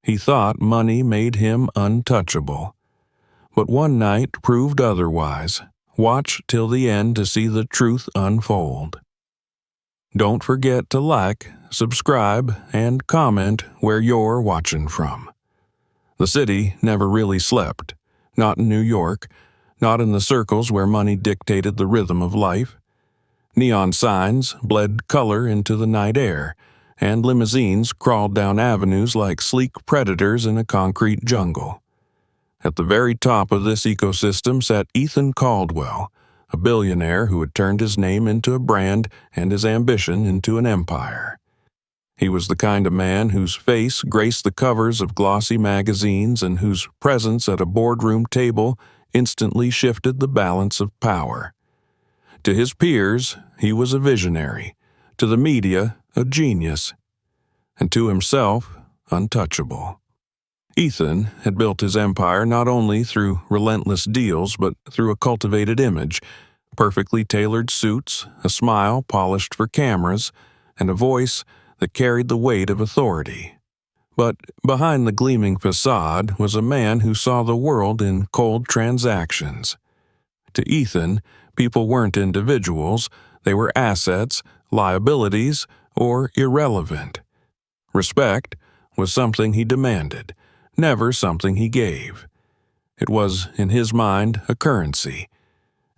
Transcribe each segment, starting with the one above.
He thought money made him untouchable. But one night proved otherwise. Watch till the end to see the truth unfold. Don't forget to like, subscribe, and comment where you're watching from. The city never really slept. Not in New York, not in the circles where money dictated the rhythm of life. Neon signs bled color into the night air, and limousines crawled down avenues like sleek predators in a concrete jungle. At the very top of this ecosystem sat Ethan Caldwell, a billionaire who had turned his name into a brand and his ambition into an empire. He was the kind of man whose face graced the covers of glossy magazines and whose presence at a boardroom table instantly shifted the balance of power. To his peers, he was a visionary. To the media, a genius. And to himself, untouchable. Ethan had built his empire not only through relentless deals, but through a cultivated image, perfectly tailored suits, a smile polished for cameras, and a voice that carried the weight of authority. But behind the gleaming facade was a man who saw the world in cold transactions. To Ethan, people weren't individuals, they were assets, liabilities, or irrelevant. Respect was something he demanded, never something he gave. It was, in his mind, a currency,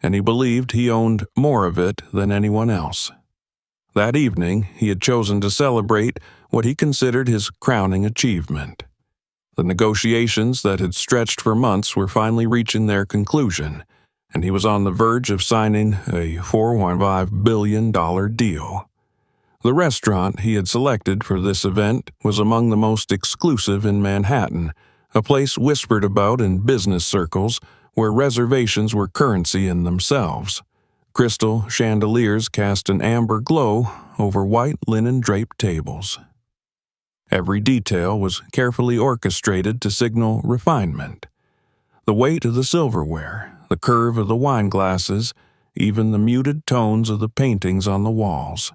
and he believed he owned more of it than anyone else. That evening, he had chosen to celebrate what he considered his crowning achievement. The negotiations that had stretched for months were finally reaching their conclusion, and he was on the verge of signing a $4.5 billion deal. The restaurant he had selected for this event was among the most exclusive in Manhattan, a place whispered about in business circles where reservations were currency in themselves. Crystal chandeliers cast an amber glow over white linen-draped tables. Every detail was carefully orchestrated to signal refinement. The weight of the silverware, the curve of the wine glasses, even the muted tones of the paintings on the walls.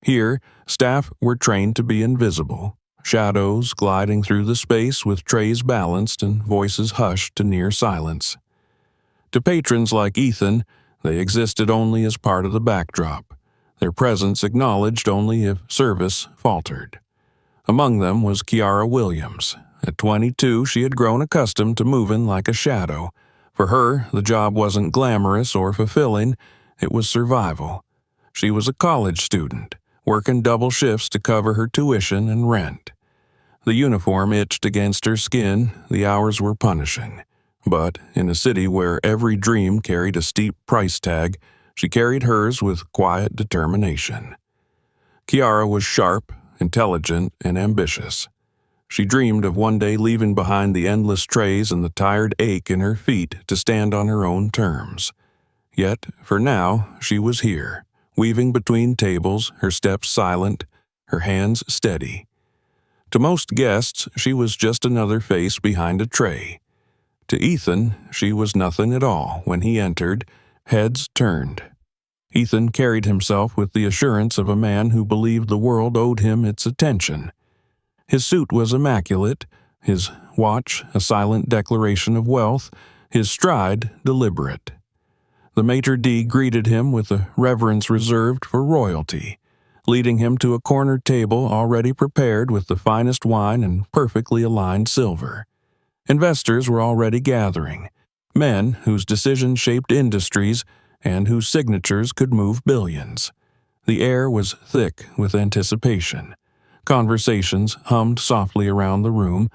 Here, staff were trained to be invisible, shadows gliding through the space with trays balanced and voices hushed to near silence. To patrons like Ethan, they existed only as part of the backdrop, their presence acknowledged only if service faltered. Among them was Kiara Williams. At 22, she had grown accustomed to moving like a shadow. For her, the job wasn't glamorous or fulfilling, it was survival. She was a college student, working double shifts to cover her tuition and rent. The uniform itched against her skin, the hours were punishing. But in a city where every dream carried a steep price tag, she carried hers with quiet determination. Kiara was sharp, intelligent, and ambitious. She dreamed of one day leaving behind the endless trays and the tired ache in her feet to stand on her own terms. Yet, for now, she was here, weaving between tables, her steps silent, her hands steady. To most guests, she was just another face behind a tray. To Ethan, she was nothing at all when he entered, heads turned. Ethan carried himself with the assurance of a man who believed the world owed him its attention. His suit was immaculate, his watch a silent declaration of wealth, his stride deliberate. The maitre d' greeted him with a reverence reserved for royalty, leading him to a corner table already prepared with the finest wine and perfectly aligned silver. Investors were already gathering, men whose decisions shaped industries and whose signatures could move billions. The air was thick with anticipation. Conversations hummed softly around the room,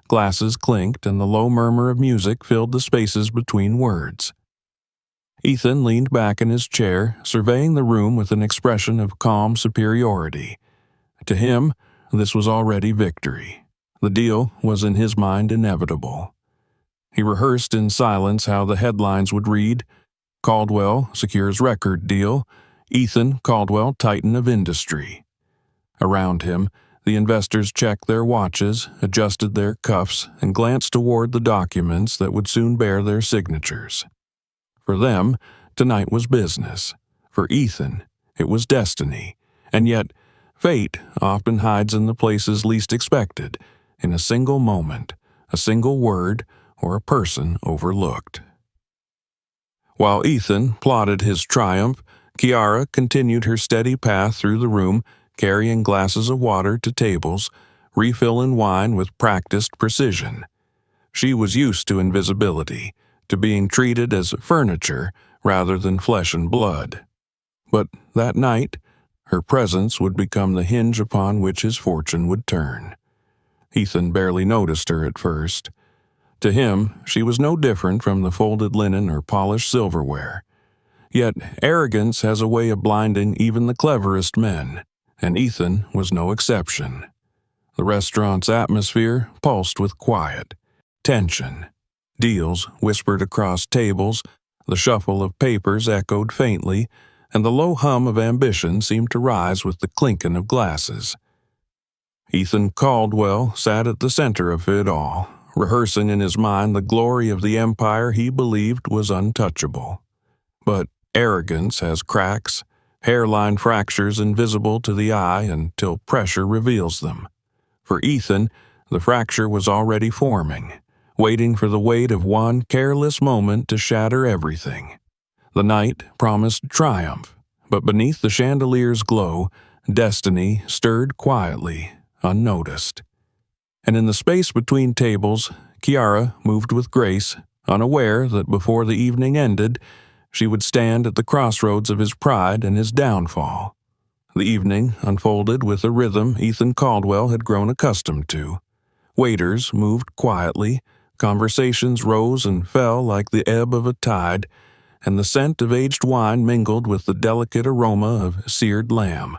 glasses clinked, and the low murmur of music filled the spaces between words. Ethan leaned back in his chair, surveying the room with an expression of calm superiority. To him, this was already victory. The deal was in his mind inevitable. He rehearsed in silence how the headlines would read: Caldwell secures record deal, Ethan Caldwell titan of industry. Around him, the investors checked their watches, adjusted their cuffs, and glanced toward the documents that would soon bear their signatures. For them, tonight was business. For Ethan, it was destiny. And yet, fate often hides in the places least expected, in a single moment, a single word, or a person overlooked. While Ethan plotted his triumph, Kiara continued her steady path through the room, carrying glasses of water to tables, refilling wine with practiced precision. She was used to invisibility, to being treated as furniture rather than flesh and blood. But that night, her presence would become the hinge upon which his fortune would turn. Ethan barely noticed her at first. To him, she was no different from the folded linen or polished silverware. Yet arrogance has a way of blinding even the cleverest men, and Ethan was no exception. The restaurant's atmosphere pulsed with quiet, tension. Deals whispered across tables, the shuffle of papers echoed faintly, and the low hum of ambition seemed to rise with the clinking of glasses. Ethan Caldwell sat at the center of it all, rehearsing in his mind the glory of the empire he believed was untouchable. But arrogance has cracks, hairline fractures invisible to the eye until pressure reveals them. For Ethan, the fracture was already forming, waiting for the weight of one careless moment to shatter everything. The night promised triumph, but beneath the chandelier's glow, destiny stirred quietly, unnoticed. And in the space between tables, Kiara moved with grace, unaware that before the evening ended, she would stand at the crossroads of his pride and his downfall. The evening unfolded with a rhythm Ethan Caldwell had grown accustomed to. Waiters moved quietly, conversations rose and fell like the ebb of a tide, and the scent of aged wine mingled with the delicate aroma of seared lamb.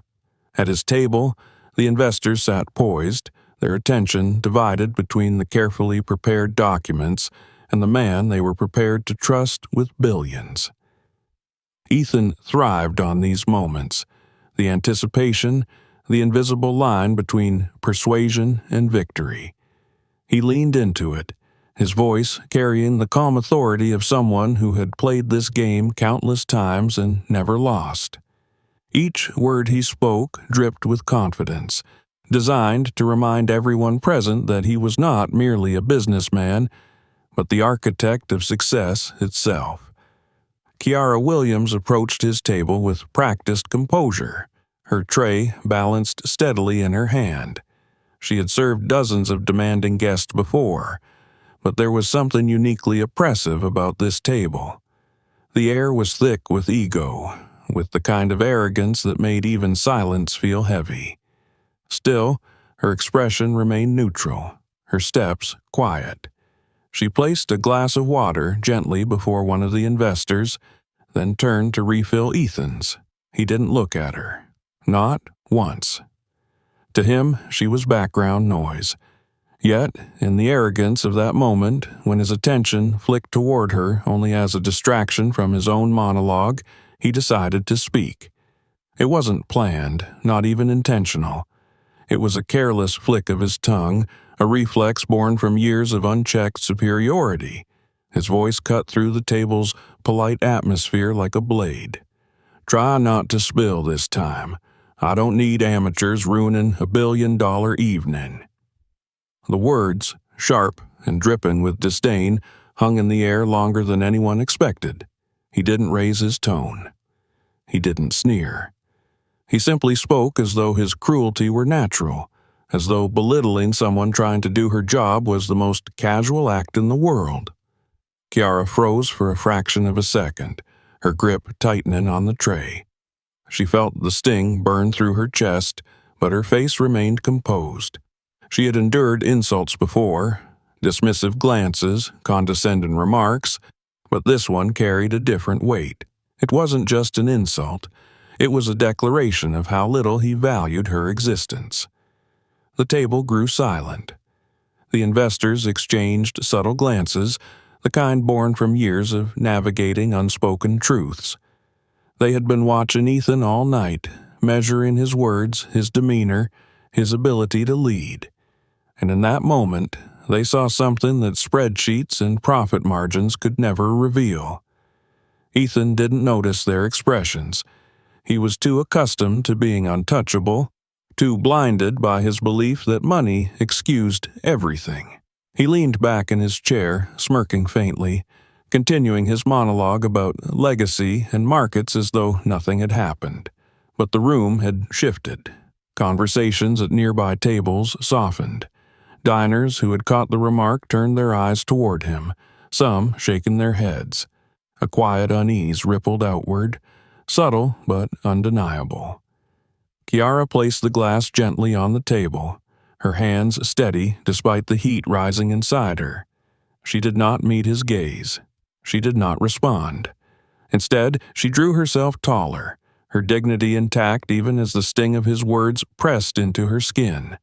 At his table, the investors sat poised, their attention divided between the carefully prepared documents and the man they were prepared to trust with billions. Ethan thrived on these moments, the anticipation, the invisible line between persuasion and victory. He leaned into it, his voice carrying the calm authority of someone who had played this game countless times and never lost. Each word he spoke dripped with confidence, designed to remind everyone present that he was not merely a businessman, but the architect of success itself. Kiara Williams approached his table with practiced composure, her tray balanced steadily in her hand. She had served dozens of demanding guests before, but there was something uniquely oppressive about this table. The air was thick with ego, with the kind of arrogance that made even silence feel heavy. Still, her expression remained neutral, her steps quiet. She placed a glass of water gently before one of the investors, then turned to refill Ethan's. He didn't look at her. Not once. To him, she was background noise. Yet, in the arrogance of that moment, when his attention flicked toward her only as a distraction from his own monologue, he decided to speak. It wasn't planned, not even intentional. It was a careless flick of his tongue, a reflex born from years of unchecked superiority. His voice cut through the table's polite atmosphere like a blade. "Try not to spill this time. I don't need amateurs ruining a billion-dollar evening." The words, sharp and dripping with disdain, hung in the air longer than anyone expected. He didn't raise his tone. He didn't sneer. He simply spoke as though his cruelty were natural, as though belittling someone trying to do her job was the most casual act in the world. Kiara froze for a fraction of a second, her grip tightening on the tray. She felt the sting burn through her chest, but her face remained composed. She had endured insults before, dismissive glances, condescending remarks, but this one carried a different weight. It wasn't just an insult. It was a declaration of how little he valued her existence. The table grew silent. The investors exchanged subtle glances, the kind born from years of navigating unspoken truths. They had been watching Ethan all night, measuring his words, his demeanor, his ability to lead. And in that moment, they saw something that spreadsheets and profit margins could never reveal. Ethan didn't notice their expressions. He was too accustomed to being untouchable, too blinded by his belief that money excused everything. He leaned back in his chair, smirking faintly, continuing his monologue about legacy and markets as though nothing had happened. But the room had shifted. Conversations at nearby tables softened. Diners who had caught the remark turned their eyes toward him, some shaking their heads. A quiet unease rippled outward, subtle but undeniable. Kiara placed the glass gently on the table, her hands steady despite the heat rising inside her. She did not meet his gaze. She did not respond. Instead, she drew herself taller, her dignity intact even as the sting of his words pressed into her skin.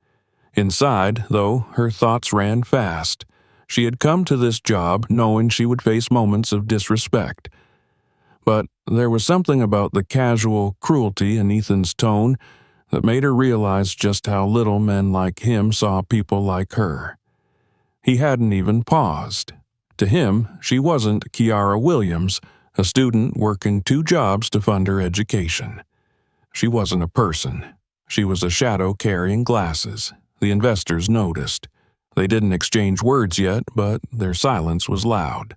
Inside, though, her thoughts ran fast. She had come to this job knowing she would face moments of disrespect. But there was something about the casual cruelty in Ethan's tone that made her realize just how little men like him saw people like her. He hadn't even paused. To him, she wasn't Kiara Williams, a student working 2 jobs to fund her education. She wasn't a person. She was a shadow carrying glasses. The investors noticed. They didn't exchange words yet, but their silence was loud.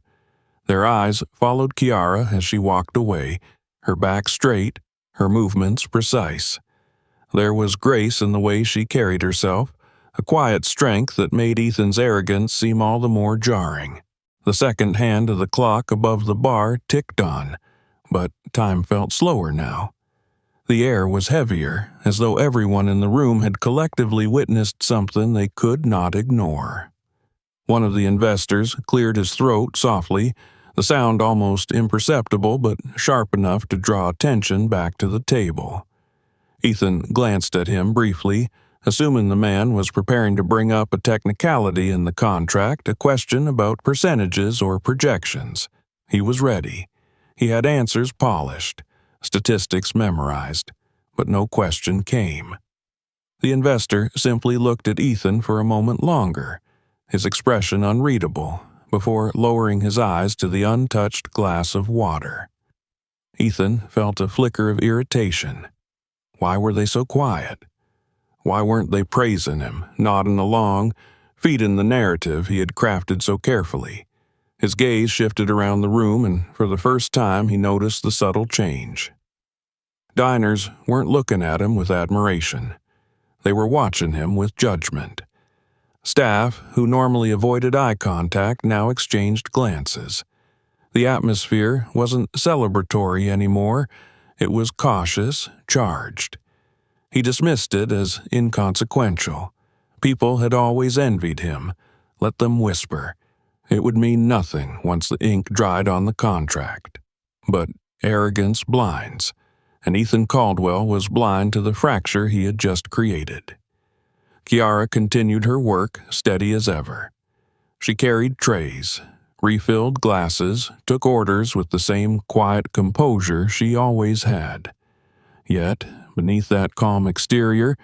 Their eyes followed Kiara as she walked away, her back straight, her movements precise. There was grace in the way she carried herself, a quiet strength that made Ethan's arrogance seem all the more jarring. The second hand of the clock above the bar ticked on, but time felt slower now. The air was heavier, as though everyone in the room had collectively witnessed something they could not ignore. One of the investors cleared his throat softly, the sound almost imperceptible but sharp enough to draw attention back to the table. Ethan glanced at him briefly, assuming the man was preparing to bring up a technicality in the contract, a question about percentages or projections. He was ready. He had answers polished, statistics memorized, but no question came. The investor simply looked at Ethan for a moment longer, his expression unreadable, before lowering his eyes to the untouched glass of water. Ethan felt a flicker of irritation. Why were they so quiet? Why weren't they praising him, nodding along, feeding the narrative he had crafted so carefully? His gaze shifted around the room, and for the first time he noticed the subtle change. Diners weren't looking at him with admiration. They were watching him with judgment. Staff, who normally avoided eye contact, now exchanged glances. The atmosphere wasn't celebratory anymore. It was cautious, charged. He dismissed it as inconsequential. People had always envied him. Let them whisper. It would mean nothing once the ink dried on the contract. But arrogance blinds, and Ethan Caldwell was blind to the fracture he had just created. Kiara continued her work, steady as ever. She carried trays, refilled glasses, took orders with the same quiet composure she always had. Yet, beneath that calm exterior,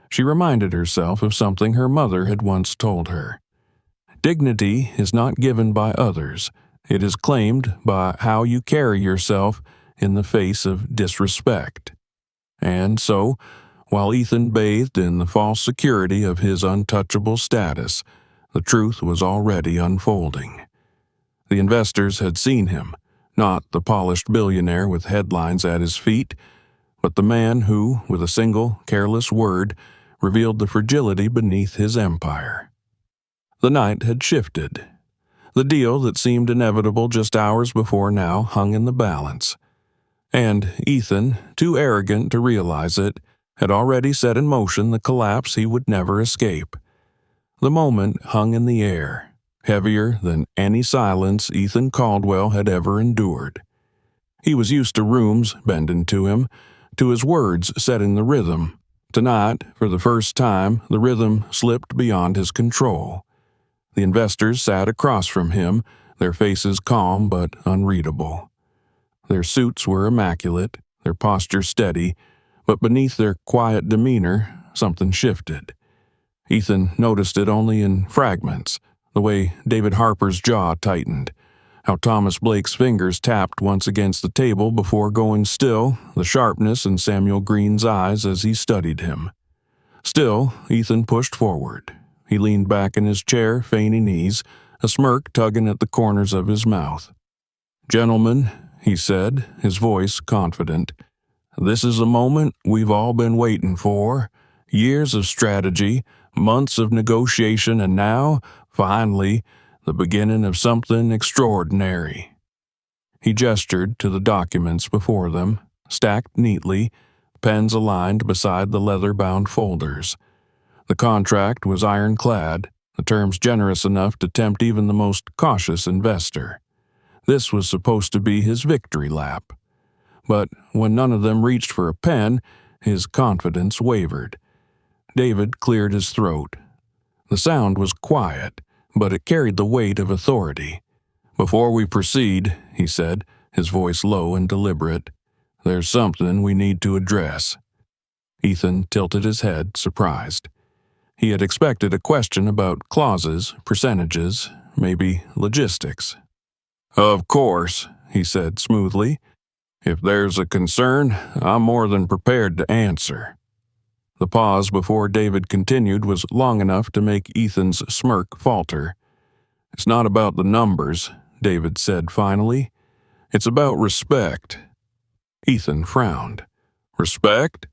she reminded herself of something her mother had once told her. Dignity is not given by others. It is claimed by how you carry yourself in the face of disrespect. And so, while Ethan bathed in the false security of his untouchable status, the truth was already unfolding. The investors had seen him, not the polished billionaire with headlines at his feet, but the man who, with a single, careless word, revealed the fragility beneath his empire. The night had shifted. The deal that seemed inevitable just hours before now hung in the balance. And Ethan, too arrogant to realize it, had already set in motion the collapse he would never escape. The moment hung in the air, heavier than any silence Ethan Caldwell had ever endured. He was used to rooms bending to him, to his words setting the rhythm. Tonight, for the first time, the rhythm slipped beyond his control. The investors sat across from him, their faces calm but unreadable. Their suits were immaculate, their posture steady, but beneath their quiet demeanor, something shifted. Ethan noticed it only in fragments, the way David Harper's jaw tightened, how Thomas Blake's fingers tapped once against the table before going still, the sharpness in Samuel Green's eyes as he studied him. Still, Ethan pushed forward. He leaned back in his chair, feigning ease, a smirk tugging at the corners of his mouth. "Gentlemen," he said, his voice confident, "this is a moment we've all been waiting for. Years of strategy, months of negotiation, and now, finally, the beginning of something extraordinary." He gestured to the documents before them, stacked neatly, pens aligned beside the leather-bound folders. The contract was ironclad, the terms generous enough to tempt even the most cautious investor. This was supposed to be his victory lap. But when none of them reached for a pen, his confidence wavered. David cleared his throat. The sound was quiet, but it carried the weight of authority. "Before we proceed," he said, his voice low and deliberate, "there's something we need to address." Ethan tilted his head, surprised. He had expected a question about clauses, percentages, maybe logistics. "Of course," he said smoothly. "If there's a concern, I'm more than prepared to answer." The pause before David continued was long enough to make Ethan's smirk falter. "It's not about the numbers," David said finally. "It's about respect." Ethan frowned. "Respect?"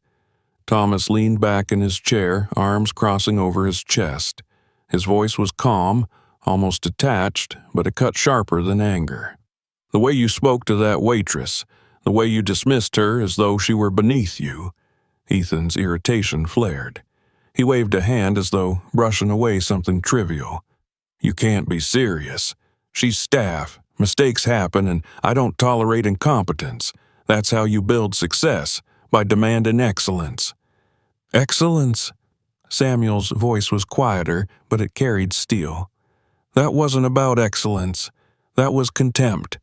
Thomas leaned back in his chair, arms crossing over his chest. His voice was calm, almost detached, but it cut sharper than anger. "The way you spoke to that waitress, the way you dismissed her as though she were beneath you." Ethan's irritation flared. He waved a hand as though brushing away something trivial. "You can't be serious. She's staff. Mistakes happen, and I don't tolerate incompetence. That's how you build success, by demanding excellence." "Excellence?" Samuel's voice was quieter, but it carried steel. "That wasn't about excellence. That was contempt.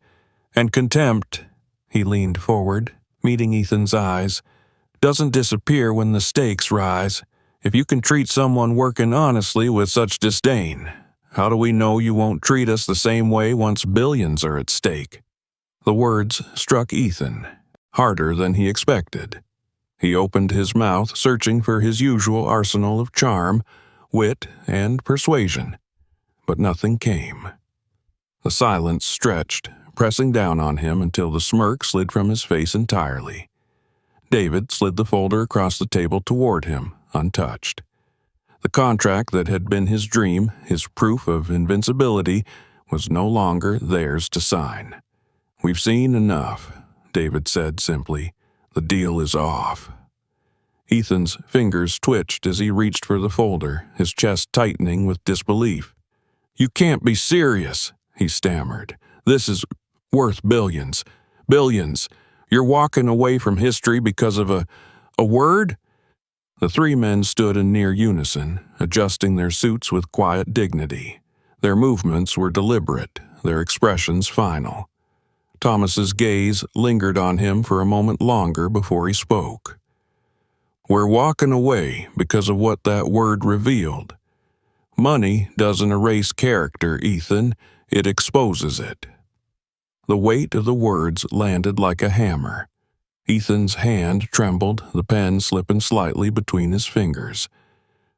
And contempt," he leaned forward, meeting Ethan's eyes, "doesn't disappear when the stakes rise. If you can treat someone working honestly with such disdain, how do we know you won't treat us the same way once billions are at stake?" The words struck Ethan, harder than he expected. He opened his mouth, searching for his usual arsenal of charm, wit, and persuasion, but nothing came. The silence stretched, pressing down on him until the smirk slid from his face entirely. David slid the folder across the table toward him, untouched. The contract that had been his dream, his proof of invincibility, was no longer theirs to sign. "We've seen enough," David said simply. "The deal is off." Ethan's fingers twitched as he reached for the folder, his chest tightening with disbelief. "You can't be serious," he stammered. "This is worth billions. Billions. You're walking away from history because of a word?" The three men stood in near unison, adjusting their suits with quiet dignity. Their movements were deliberate, their expressions final. Thomas's gaze lingered on him for a moment longer before he spoke. "We're walking away because of what that word revealed. Money doesn't erase character, Ethan. It exposes it." The weight of the words landed like a hammer. Ethan's hand trembled, the pen slipping slightly between his fingers.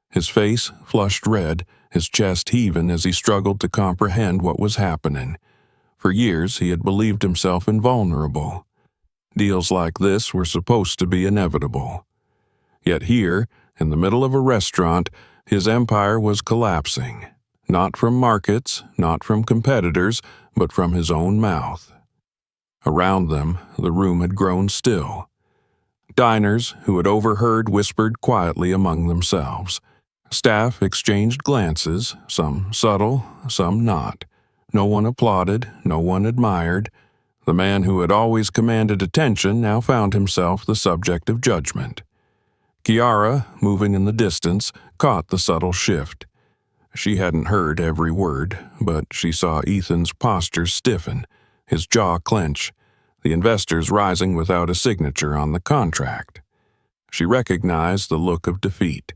His face flushed red, his chest heaving as he struggled to comprehend what was happening. For years he had believed himself invulnerable. Deals like this were supposed to be inevitable. Yet here, in the middle of a restaurant, his empire was collapsing. Not from markets, not from competitors, but from his own mouth. Around them, the room had grown still. Diners who had overheard whispered quietly among themselves. Staff exchanged glances, some subtle, some not. No one applauded, no one admired. The man who had always commanded attention now found himself the subject of judgment. Kiara, moving in the distance, caught the subtle shift. She hadn't heard every word, but she saw Ethan's posture stiffen, his jaw clench, the investors rising without a signature on the contract. She recognized the look of defeat.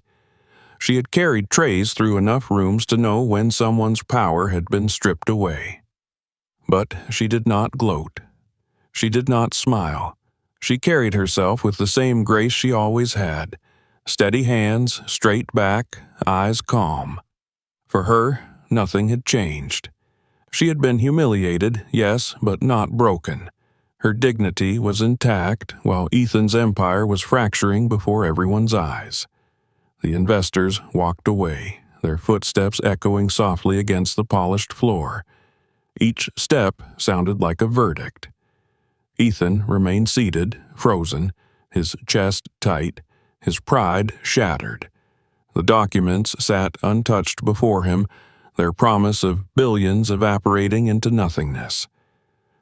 She had carried trays through enough rooms to know when someone's power had been stripped away. But she did not gloat. She did not smile. She carried herself with the same grace she always had, Steady hands, straight back, eyes calm. For her, nothing had changed. She had been humiliated, yes, but not broken. Her dignity was intact, while Ethan's empire was fracturing before everyone's eyes. The investors walked away, their footsteps echoing softly against the polished floor. Each step sounded like a verdict. Ethan remained seated, frozen, his chest tight, his pride shattered. The documents sat untouched before him, their promise of billions evaporating into nothingness.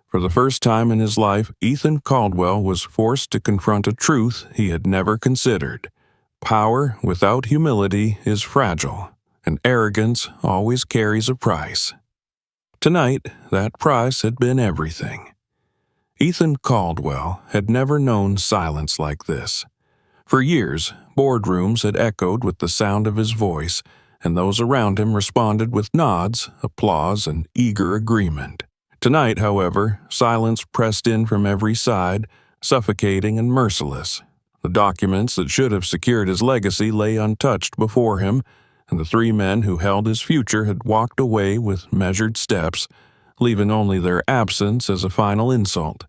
For the first time in his life, Ethan Caldwell was forced to confront a truth he had never considered. Power without humility is fragile, and arrogance always carries a price. Tonight, that price had been everything. Ethan Caldwell had never known silence like this. For years, boardrooms had echoed with the sound of his voice, and those around him responded with nods, applause, and eager agreement. Tonight, however, silence pressed in from every side, suffocating and merciless. The documents that should have secured his legacy lay untouched before him, and the three men who held his future had walked away with measured steps, leaving only their absence as a final insult.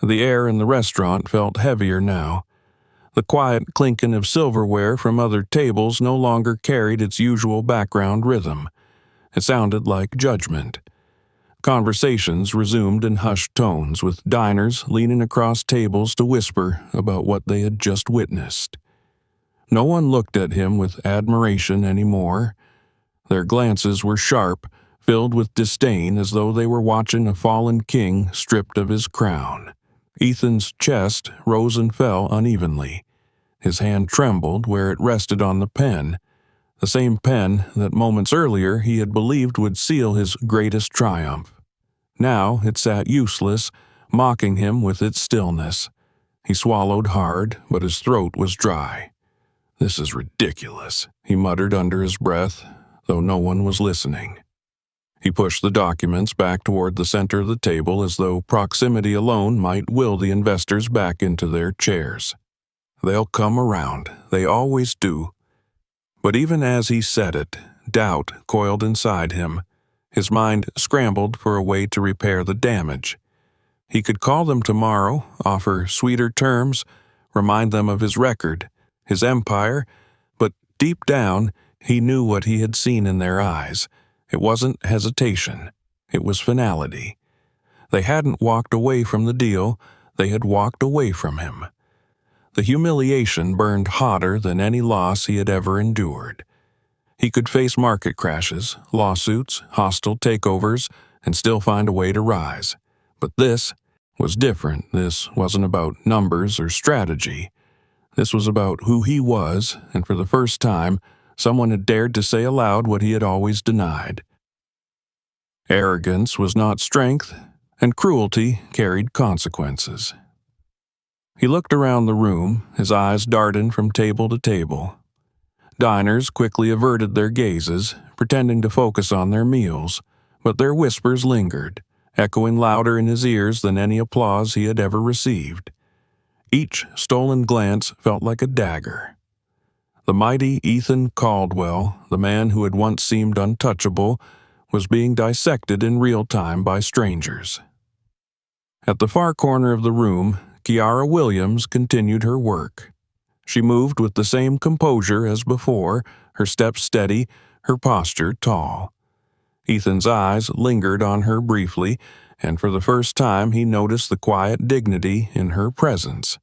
The air in the restaurant felt heavier now. The quiet clinking of silverware from other tables no longer carried its usual background rhythm. It sounded like judgment. Conversations resumed in hushed tones, with diners leaning across tables to whisper about what they had just witnessed. No one looked at him with admiration anymore. Their glances were sharp, filled with disdain, as though they were watching a fallen king stripped of his crown. Ethan's chest rose and fell unevenly. His hand trembled where it rested on the pen, the same pen that moments earlier he had believed would seal his greatest triumph. Now it sat useless, mocking him with its stillness. He swallowed hard, but his throat was dry. "This is ridiculous," he muttered under his breath, though no one was listening. He pushed the documents back toward the center of the table as though proximity alone might will the investors back into their chairs. "They'll come around. They always do." But even as he said it, doubt coiled inside him. His mind scrambled for a way to repair the damage. He could call them tomorrow, offer sweeter terms, remind them of his record, his empire, but deep down, he knew what he had seen in their eyes. It wasn't hesitation. It was finality. They hadn't walked away from the deal. They had walked away from him. The humiliation burned hotter than any loss he had ever endured. He could face market crashes, lawsuits, hostile takeovers, and still find a way to rise. But this was different. This wasn't about numbers or strategy. This was about who he was, and for the first time, someone had dared to say aloud what he had always denied. Arrogance was not strength, and cruelty carried consequences. He looked around the room, his eyes darting from table to table. Diners quickly averted their gazes, pretending to focus on their meals, but their whispers lingered, echoing louder in his ears than any applause he had ever received. Each stolen glance felt like a dagger. The mighty Ethan Caldwell, the man who had once seemed untouchable, was being dissected in real time by strangers. At the far corner of the room, Kiara Williams continued her work. She moved with the same composure as before, her steps steady, her posture tall. Ethan's eyes lingered on her briefly, and for the first time he noticed the quiet dignity in her presence.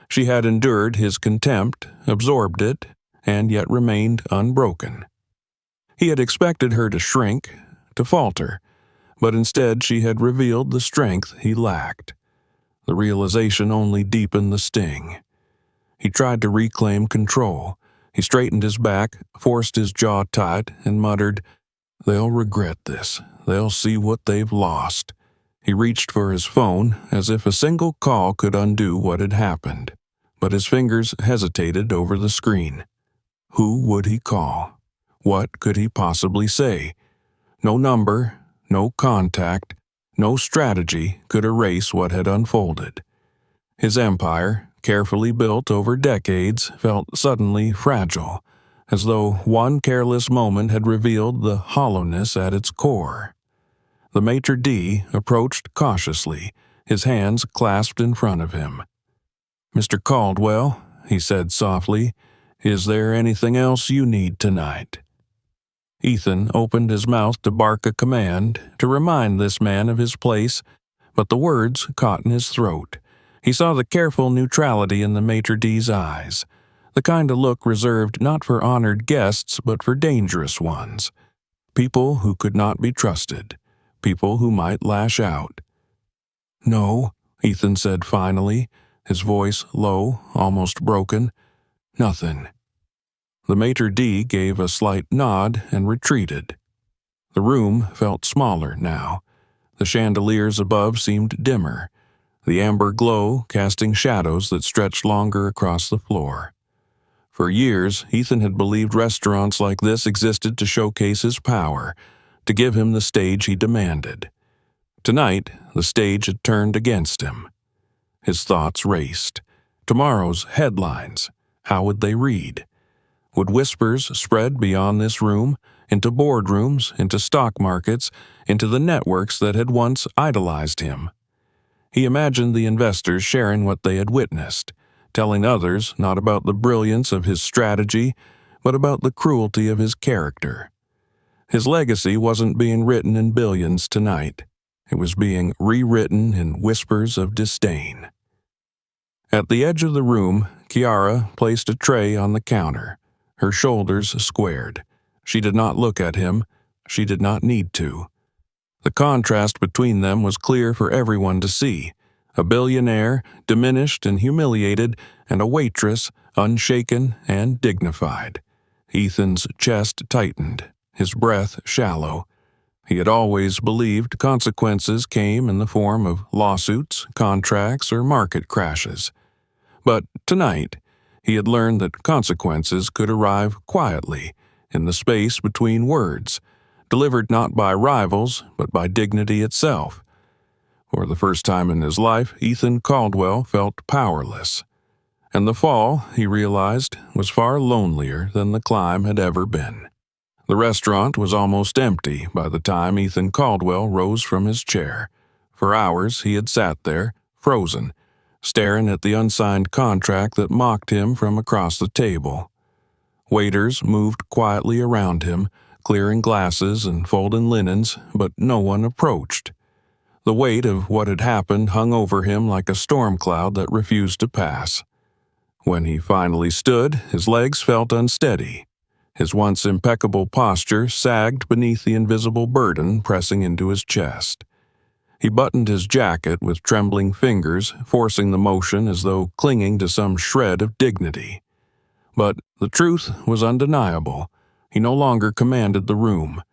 She had endured his contempt, absorbed it, and yet remained unbroken. He had expected her to shrink, to falter, but instead she had revealed the strength he lacked. The realization only deepened the sting. He tried to reclaim control. He straightened his back, forced his jaw tight, and muttered, "They'll regret this. They'll see what they've lost." He reached for his phone, as if a single call could undo what had happened, but his fingers hesitated over the screen. Who would he call? What could he possibly say? No number, no contact, no strategy could erase what had unfolded. His empire, carefully built over decades, felt suddenly fragile, as though one careless moment had revealed the hollowness at its core. The maitre d' approached cautiously, his hands clasped in front of him. "Mr. Caldwell," he said softly, "is there anything else you need tonight?" Ethan opened his mouth to bark a command, to remind this man of his place, but the words caught in his throat. He saw the careful neutrality in the maitre d's eyes, the kind of look reserved not for honored guests but for dangerous ones, people who could not be trusted, people who might lash out. "No," Ethan said finally, his voice low, almost broken. "Nothing." The maitre d' gave a slight nod and retreated. The room felt smaller now. The chandeliers above seemed dimmer, the amber glow casting shadows that stretched longer across the floor. For years, Ethan had believed restaurants like this existed to showcase his power, to give him the stage he demanded. Tonight, the stage had turned against him. His thoughts raced. Tomorrow's headlines, how would they read? Would whispers spread beyond this room, into boardrooms, into stock markets, into the networks that had once idolized him? He imagined the investors sharing what they had witnessed, telling others not about the brilliance of his strategy, but about the cruelty of his character. His legacy wasn't being written in billions tonight. It was being rewritten in whispers of disdain. At the edge of the room, Kiara placed a tray on the counter, her shoulders squared. She did not look at him. She did not need to. The contrast between them was clear for everyone to see. A billionaire, diminished and humiliated, and a waitress, unshaken and dignified. Ethan's chest tightened, his breath shallow. He had always believed consequences came in the form of lawsuits, contracts, or market crashes. But tonight, he had learned that consequences could arrive quietly, in the space between words, delivered not by rivals, but by dignity itself. For the first time in his life, Ethan Caldwell felt powerless. And the fall, he realized, was far lonelier than the climb had ever been. The restaurant was almost empty by the time Ethan Caldwell rose from his chair. For hours he had sat there, frozen, staring at the unsigned contract that mocked him from across the table. Waiters moved quietly around him, clearing glasses and folding linens, but no one approached. The weight of what had happened hung over him like a storm cloud that refused to pass. When he finally stood, his legs felt unsteady. His once impeccable posture sagged beneath the invisible burden pressing into his chest. He buttoned his jacket with trembling fingers, forcing the motion as though clinging to some shred of dignity. But the truth was undeniable. He no longer commanded the room.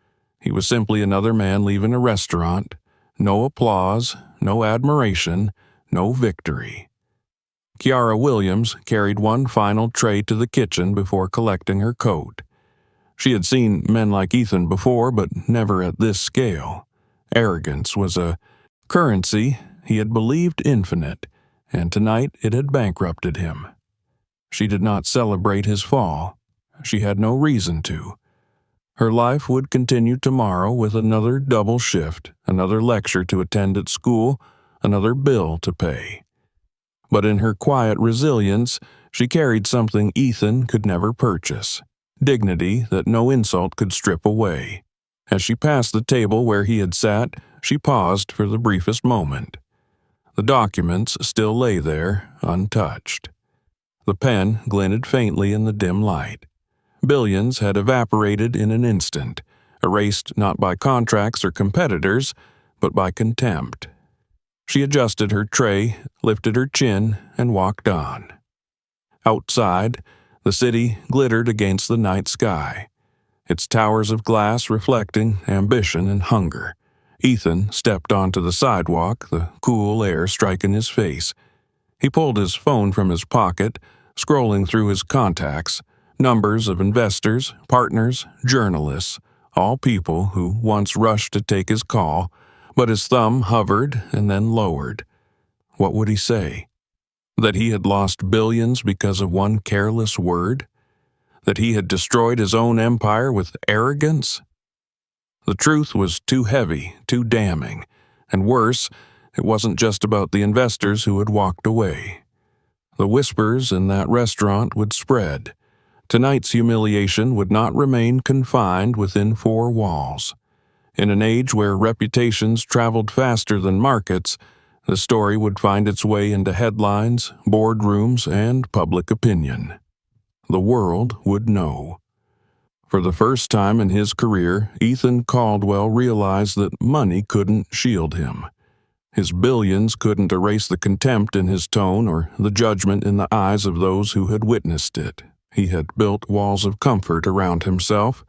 He was simply another man leaving a restaurant. No applause, no admiration, no victory. Kiara Williams carried one final tray to the kitchen before collecting her coat. She had seen men like Ethan before, but never at this scale. Arrogance was a currency he had believed infinite, and tonight it had bankrupted him. She did not celebrate his fall. She had no reason to. Her life would continue tomorrow with another double shift, another lecture to attend at school, another bill to pay. But in her quiet resilience, she carried something Ethan could never purchase, dignity that no insult could strip away. As she passed the table where he had sat, she paused for the briefest moment. The documents still lay there, untouched. The pen glinted faintly in the dim light. Billions had evaporated in an instant, erased not by contracts or competitors, but by contempt. She adjusted her tray, lifted her chin, and walked on. Outside, the city glittered against the night sky, its towers of glass reflecting ambition and hunger. Ethan stepped onto the sidewalk, the cool air striking his face. He pulled his phone from his pocket, scrolling through his contacts, numbers of investors, partners, journalists, all people who once rushed to take his call, but his thumb hovered and then lowered. What would he say? That he had lost billions because of one careless word? That he had destroyed his own empire with arrogance? The truth was too heavy, too damning, and worse, it wasn't just about the investors who had walked away. The whispers in that restaurant would spread. Tonight's humiliation would not remain confined within four walls. In an age where reputations traveled faster than markets, the story would find its way into headlines, boardrooms, and public opinion. The world would know. For the first time in his career, Ethan Caldwell realized that money couldn't shield him. His billions couldn't erase the contempt in his tone or the judgment in the eyes of those who had witnessed it. He had built walls of comfort around himself,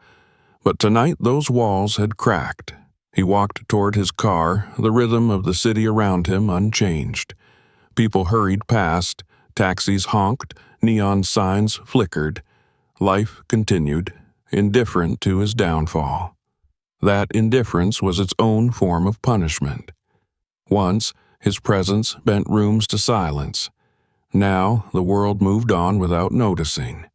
but tonight those walls had cracked. He walked toward his car, the rhythm of the city around him unchanged. People hurried past, taxis honked, neon signs flickered. Life continued, indifferent to his downfall. That indifference was its own form of punishment. Once, his presence bent rooms to silence. Now, the world moved on without noticing.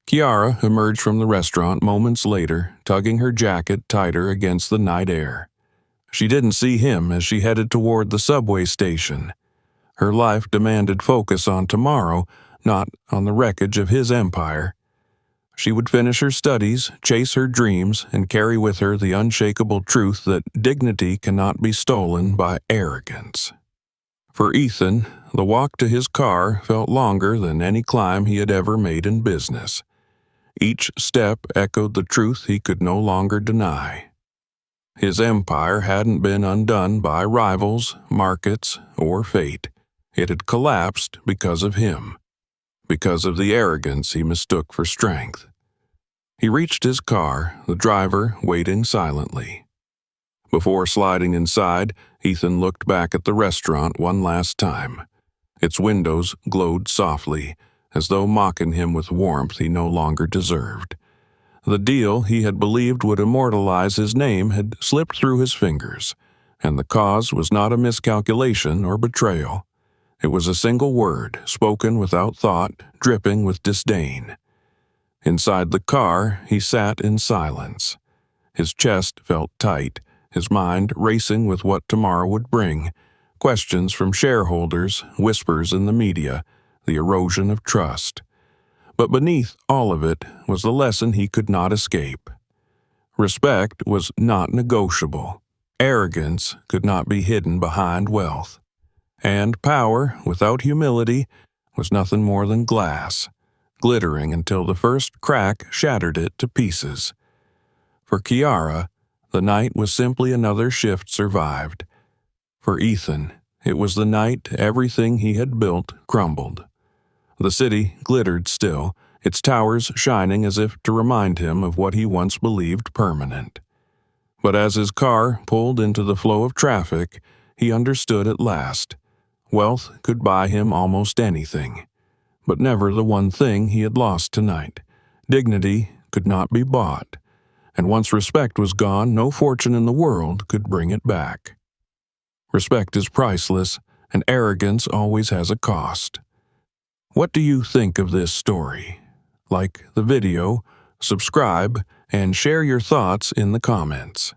Kiara emerged from the restaurant moments later, tugging her jacket tighter against the night air. She didn't see him as she headed toward the subway station. Her life demanded focus on tomorrow, not on the wreckage of his empire. She would finish her studies, chase her dreams, and carry with her the unshakable truth that dignity cannot be stolen by arrogance. For Ethan, the walk to his car felt longer than any climb he had ever made in business. Each step echoed the truth he could no longer deny. His empire hadn't been undone by rivals, markets, or fate. It had collapsed because of him, because of the arrogance he mistook for strength. He reached his car, the driver waiting silently. Before sliding inside, Ethan looked back at the restaurant one last time. Its windows glowed softly, as though mocking him with warmth he no longer deserved. The deal he had believed would immortalize his name had slipped through his fingers, and the cause was not a miscalculation or betrayal. It was a single word, spoken without thought, dripping with disdain. Inside the car, he sat in silence. His chest felt tight, his mind racing with what tomorrow would bring. Questions from shareholders, whispers in the media, the erosion of trust. But beneath all of it was the lesson he could not escape. Respect was not negotiable. Arrogance could not be hidden behind wealth. And power, without humility, was nothing more than glass, glittering until the first crack shattered it to pieces. For Kiara, the night was simply another shift survived. For Ethan, it was the night everything he had built crumbled. The city glittered still, its towers shining as if to remind him of what he once believed permanent. But as his car pulled into the flow of traffic, he understood at last. Wealth could buy him almost anything, but never the one thing he had lost tonight. Dignity could not be bought, and once respect was gone, no fortune in the world could bring it back. Respect is priceless, and arrogance always has a cost. What do you think of this story? Like the video, subscribe, and share your thoughts in the comments.